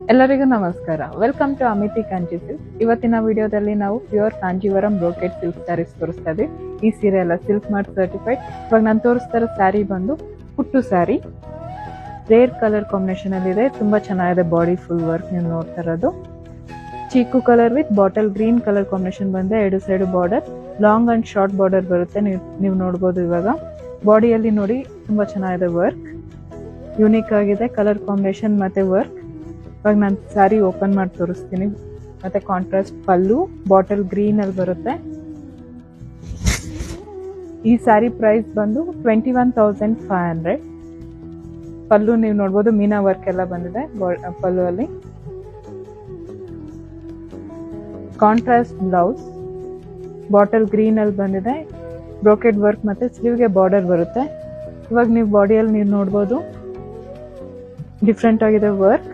ಎಲ್ಲರಿಗೂ ನಮಸ್ಕಾರ. Welcome to Amiti Kanchi silk. ಇವತ್ತಿನ ವಿಡಿಯೋದಲ್ಲಿ ನಾವು pure Kanjeevaram brocade silk saris ತೋರಿಸ್ತಾ ಇದೀವಿ. ಈ ಸೀರೆ ಎಲ್ಲ ಸಿಲ್ಕ್ ಮಾರ್ಕ್ ಸರ್ಟಿಫೈಡ್. ಇವಾಗ ನಾನು ತೋರಿಸ್ತಾ ಇರೋ ಸ್ಯಾರಿ ಬಂದು ಪುಟ್ಟು ಸ್ಯಾರಿ, ರೇರ್ ಕಲರ್ ಕಾಂಬಿನೇಷನ್ ಅಲ್ಲಿ ಇದೆ. ತುಂಬಾ ಚೆನ್ನಾಗಿದೆ. ಬಾಡಿ ಫುಲ್ ವರ್ಕ್ ನೀವು ನೋಡ್ತಾ ಇರೋದು. Chikoo colour with bottle green colour combination ಬಂದೆ. ಎರಡು side border, long and short border ಬರುತ್ತೆ. ನೀವು ನೋಡ್ಬೋದು. ಇವಾಗ ಬಾಡಿಯಲ್ಲಿ ನೋಡಿ ತುಂಬಾ ಚೆನ್ನಾಗಿದೆ. ವರ್ಕ್ ಯೂನಿಕ್ ಆಗಿದೆ. ಕಲರ್ ಕಾಂಬಿನೇಷನ್ ಮತ್ತೆ ವರ್ಕ್. ಇವಾಗ ನಾನು ಸ್ಯಾರಿ ಓಪನ್ ಮಾಡಿ ತೋರಿಸ್ತೀನಿ. ಮತ್ತೆ ಕಾಂಟ್ರಾಸ್ಟ್ ಪಲ್ಲು ಬಾಟಲ್ ಗ್ರೀನ್ ಅಲ್ಲಿ ಬರುತ್ತೆ. ಈ ಸ್ಯಾರಿ ಪ್ರೈಸ್ ಬಂದು 21,500. ಪಲ್ಲು ನೀವು ನೋಡ್ಬೋದು, ಮೀನಾ ವರ್ಕ್ ಎಲ್ಲ ಬಂದಿದೆ ಪಲ್ಲು ಅಲ್ಲಿ. ಕಾಂಟ್ರಾಸ್ಟ್ ಬ್ಲೌಸ್ ಬಾಟಲ್ ಗ್ರೀನ್ ಅಲ್ಲಿ ಬಂದಿದೆ. ಬ್ರೋಕೆಡ್ ವರ್ಕ್ ಮತ್ತೆ ಸ್ಲೀವ್ಗೆ ಬಾರ್ಡರ್ ಬರುತ್ತೆ. ಇವಾಗ ನೀವು ಬಾಡಿಯಲ್ಲಿ ನೀವು ನೋಡ್ಬೋದು ಡಿಫ್ರೆಂಟ್ ಆಗಿದೆ ವರ್ಕ್.